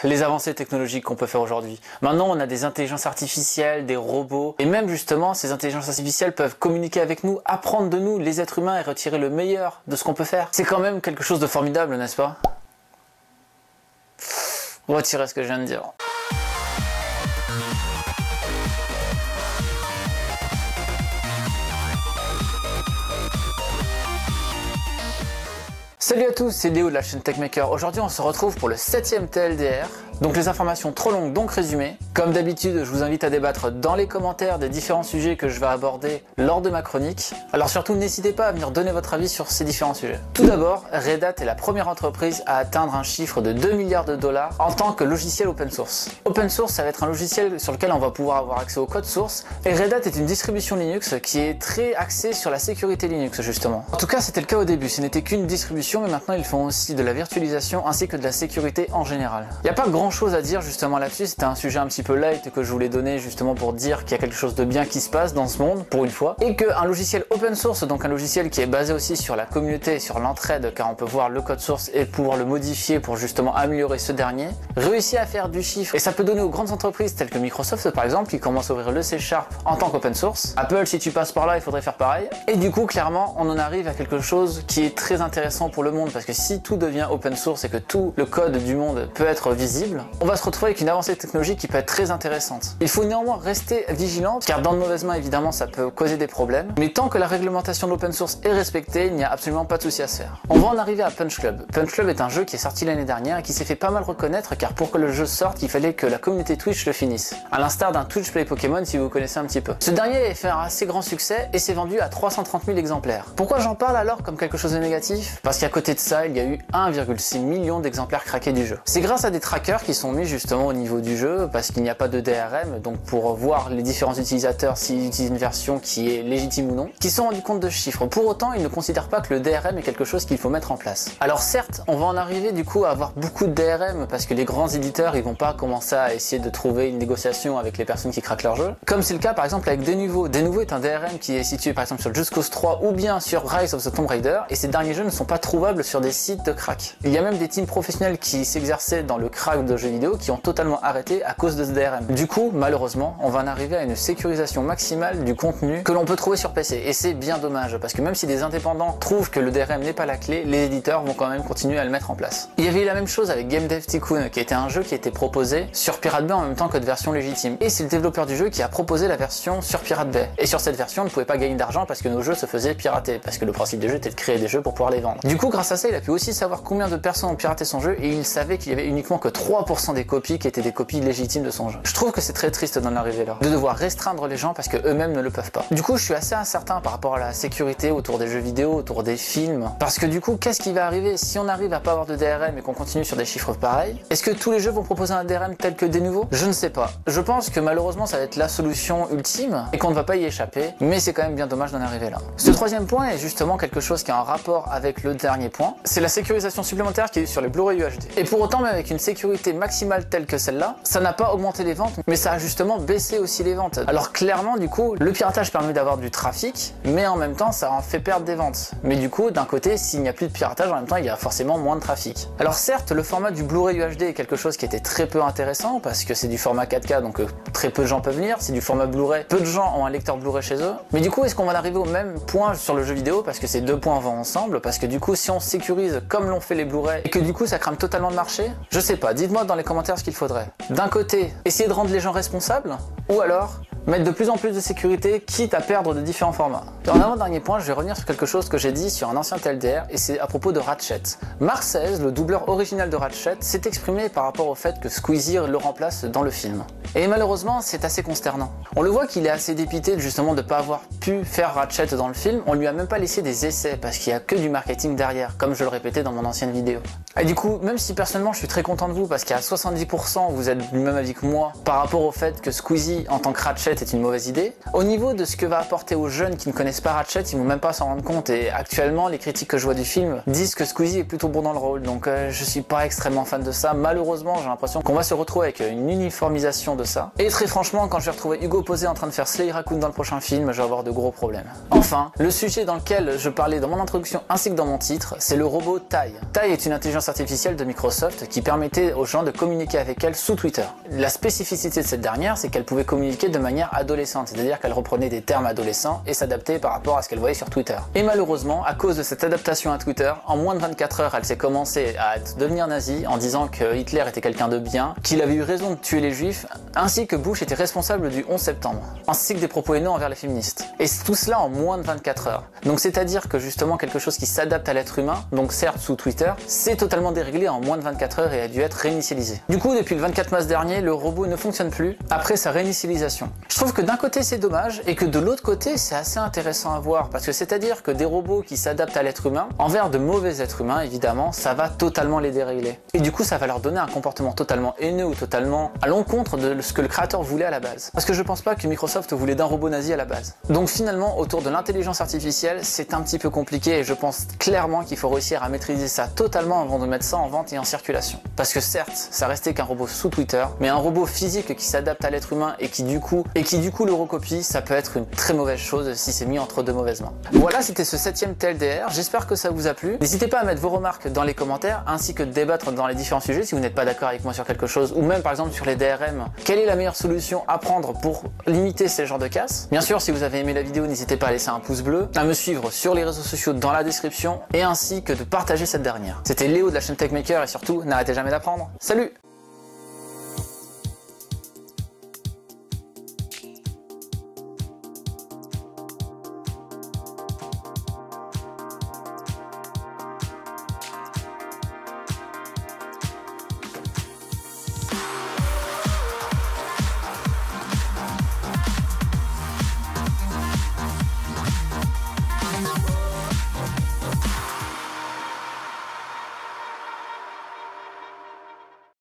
les avancées technologiques qu'on peut faire aujourd'hui. Maintenant, on a des intelligences artificielles, des robots, et même justement, ces intelligences artificielles peuvent communiquer avec nous, apprendre de nous, les êtres humains, et retirer le meilleur de ce qu'on peut faire. C'est quand même quelque chose de formidable, n'est-ce pas? Retirez ce que je viens de dire. Salut à tous, c'est Léo de la chaîne TechMaker. Aujourd'hui on se retrouve pour le 7e TLDR. Donc les informations trop longues, donc résumées. Comme d'habitude, je vous invite à débattre dans les commentaires des différents sujets que je vais aborder lors de ma chronique. Alors surtout, n'hésitez pas à venir donner votre avis sur ces différents sujets. Tout d'abord, Red Hat est la première entreprise à atteindre un chiffre de 2 milliards de dollars en tant que logiciel open source. Open source, ça va être un logiciel sur lequel on va pouvoir avoir accès au code source. Et Red Hat est une distribution Linux qui est très axée sur la sécurité Linux justement. En tout cas, c'était le cas au début. Ce n'était qu'une distribution, mais maintenant ils font aussi de la virtualisation ainsi que de la sécurité en général. Il n'y a pas grand chose à dire justement là-dessus, c'était un sujet un petit peu light que je voulais donner justement pour dire qu'il y a quelque chose de bien qui se passe dans ce monde, pour une fois, et qu'un logiciel open source, donc un logiciel qui est basé aussi sur la communauté et sur l'entraide, car on peut voir le code source et pouvoir le modifier pour justement améliorer ce dernier, réussit à faire du chiffre, et ça peut donner aux grandes entreprises telles que Microsoft par exemple, qui commencent à ouvrir le C# en tant qu'open source. Apple, si tu passes par là, il faudrait faire pareil, et du coup clairement on en arrive à quelque chose qui est très intéressant pour le monde, parce que si tout devient open source et que tout le code du monde peut être visible, on va se retrouver avec une avancée technologique qui peut être très intéressante. Il faut néanmoins rester vigilant, car dans de mauvaises mains évidemment ça peut causer des problèmes, mais tant que la réglementation de l'open source est respectée, il n'y a absolument pas de souci à se faire. On va en arriver à Punch Club. Punch Club est un jeu qui est sorti l'année dernière et qui s'est fait pas mal reconnaître, car pour que le jeu sorte, il fallait que la communauté Twitch le finisse. À l'instar d'un Twitch Play Pokémon si vous connaissez un petit peu. Ce dernier a fait un assez grand succès et s'est vendu à 330 000 exemplaires. Pourquoi j'en parle alors comme quelque chose de négatif? Parce qu'à côté de ça, il y a eu 1,6 million d'exemplaires craqués du jeu. C'est grâce à des trackers qui sont mis justement au niveau du jeu, parce qu'il n'y a pas de DRM, donc pour voir les différents utilisateurs s'ils utilisent une version qui est légitime ou non, qui se sont rendus compte de chiffres. Pour autant, ils ne considèrent pas que le DRM est quelque chose qu'il faut mettre en place. Alors certes, on va en arriver du coup à avoir beaucoup de DRM, parce que les grands éditeurs, ils vont pas commencer à essayer de trouver une négociation avec les personnes qui craquent leur jeu, comme c'est le cas par exemple avec Denuvo. Denuvo est un DRM qui est situé par exemple sur Just Cause 3 ou bien sur Rise of the Tomb Raider, et ces derniers jeux ne sont pas trouvables sur des sites de crack. Il y a même des teams professionnels qui s'exerçaient dans le crack de jeux vidéo qui ont totalement arrêté à cause de ce DRM. Du coup, malheureusement, on va en arriver à une sécurisation maximale du contenu que l'on peut trouver sur PC, et c'est bien dommage, parce que même si des indépendants trouvent que le DRM n'est pas la clé, les éditeurs vont quand même continuer à le mettre en place. Il y avait eu la même chose avec Game Dev Tycoon, qui était un jeu qui était proposé sur Pirate Bay en même temps que de version légitime, et c'est le développeur du jeu qui a proposé la version sur Pirate Bay. Et sur cette version, on ne pouvait pas gagner d'argent parce que nos jeux se faisaient pirater, parce que le principe du jeu était de créer des jeux pour pouvoir les vendre. Du coup, grâce à ça, il a pu aussi savoir combien de personnes ont piraté son jeu, et il savait qu'il y avait uniquement que 3% des copies qui étaient des copies légitimes de son jeu. Je trouve que c'est très triste d'en arriver là, de devoir restreindre les gens parce que eux-mêmes ne le peuvent pas. Du coup, je suis assez incertain par rapport à la sécurité autour des jeux vidéo, autour des films, parce que du coup, qu'est-ce qui va arriver si on arrive à pas avoir de DRM et qu'on continue sur des chiffres pareils? Est-ce que tous les jeux vont proposer un DRM tel que Denuvo? Je ne sais pas. Je pense que malheureusement, ça va être la solution ultime et qu'on ne va pas y échapper, mais c'est quand même bien dommage d'en arriver là. Ce troisième point est justement quelque chose qui est en rapport avec le dernier point, c'est la sécurisation supplémentaire qui est sur les Blu-ray UHD. Et pour autant, même avec une sécurité maximale telle que celle-là, ça n'a pas augmenté les ventes, mais ça a justement baissé aussi les ventes. Alors clairement, du coup, le piratage permet d'avoir du trafic, mais en même temps, ça en fait perdre des ventes. Mais du coup, d'un côté, s'il n'y a plus de piratage, en même temps, il y a forcément moins de trafic. Alors certes, le format du Blu-ray UHD est quelque chose qui était très peu intéressant, parce que c'est du format 4K, donc très peu de gens peuvent lire. C'est du format Blu-ray, peu de gens ont un lecteur Blu-ray chez eux. Mais du coup, est-ce qu'on va arriver au même point sur le jeu vidéo, parce que ces deux points vont ensemble, parce que du coup, si on sécurise comme l'ont fait les Blu-ray, et que du coup, ça crame totalement le marché, je sais pas, dites-moi dans les commentaires ce qu'il faudrait. D'un côté, essayer de rendre les gens responsables, ou alors mettre de plus en plus de sécurité, quitte à perdre de différents formats. Et en avant-dernier point, je vais revenir sur quelque chose que j'ai dit sur un ancien TLDR, et c'est à propos de Ratchet. Mark XVI, le doubleur original de Ratchet, s'est exprimé par rapport au fait que Squeezie le remplace dans le film. Et malheureusement, c'est assez consternant. On le voit qu'il est assez dépité justement de ne pas avoir pu faire Ratchet dans le film, on lui a même pas laissé des essais, parce qu'il y a que du marketing derrière, comme je le répétais dans mon ancienne vidéo. Et du coup, même si personnellement je suis très content de vous, parce qu'à 70% vous êtes du même avis que moi, par rapport au fait que Squeezie en tant que Ratchet est une mauvaise idée, au niveau de ce que va apporter aux jeunes qui ne connaissent pas Ratchet, ils vont même pas s'en rendre compte, et actuellement les critiques que je vois du film disent que Squeezie est plutôt bon dans le rôle, donc je suis pas extrêmement fan de ça. Malheureusement, j'ai l'impression qu'on va se retrouver avec une uniformisation de ça, et très franchement, quand je vais retrouver Hugo Posé en train de faire Slay Raccoon dans le prochain film, je vais avoir de gros problèmes. Enfin, le sujet dans lequel je parlais dans mon introduction ainsi que dans mon titre, c'est le robot Tai. Tai est une intelligence artificielle de Microsoft qui permettait aux gens de communiquer avec elle sous Twitter. La spécificité de cette dernière, c'est qu'elle pouvait communiquer de manière adolescente, c'est-à-dire qu'elle reprenait des termes adolescents et s'adaptait par rapport à ce qu'elle voyait sur Twitter. Et malheureusement, à cause de cette adaptation à Twitter, en moins de 24 heures, elle s'est commencée à devenir nazie en disant que Hitler était quelqu'un de bien, qu'il avait eu raison de tuer les juifs, ainsi que Bush était responsable du 11 septembre, ainsi que des propos haineux envers les féministes. Et tout cela en moins de 24 heures. Donc c'est-à-dire que justement quelque chose qui s'adapte à l'être humain, donc certes sous Twitter, c'est totalement déréglé en moins de 24 heures et a dû être réinitialisé. Du coup, depuis le 24 mars dernier, le robot ne fonctionne plus après sa réinitialisation. Je trouve que d'un côté c'est dommage et que de l'autre côté c'est assez intéressant à voir parce que c'est-à-dire que des robots qui s'adaptent à l'être humain, envers de mauvais êtres humains évidemment, ça va totalement les dérégler. Et du coup ça va leur donner un comportement totalement haineux ou totalement à l'encontre de ce que le créateur voulait à la base. Parce que je pense pas que Microsoft voulait d'un robot nazi à la base. Donc finalement autour de l'intelligence artificielle c'est un petit peu compliqué et je pense clairement qu'il faut réussir à maîtriser ça totalement avant de mettre ça en vente et en circulation. Parce que certes ça restait qu'un robot sous Twitter, mais un robot physique qui s'adapte à l'être humain et qui du coup le recopie, ça peut être une très mauvaise chose si c'est mis entre de mauvaises mains. Voilà, c'était ce 7e TLDR, j'espère que ça vous a plu. N'hésitez pas à mettre vos remarques dans les commentaires, ainsi que de débattre dans les différents sujets si vous n'êtes pas d'accord avec moi sur quelque chose, ou même par exemple sur les DRM, quelle est la meilleure solution à prendre pour limiter ces genres de casse. Bien sûr, si vous avez aimé la vidéo, n'hésitez pas à laisser un pouce bleu, à me suivre sur les réseaux sociaux dans la description, et ainsi que de partager cette dernière. C'était Léo de la chaîne TechMaker, et surtout, n'arrêtez jamais d'apprendre. Salut!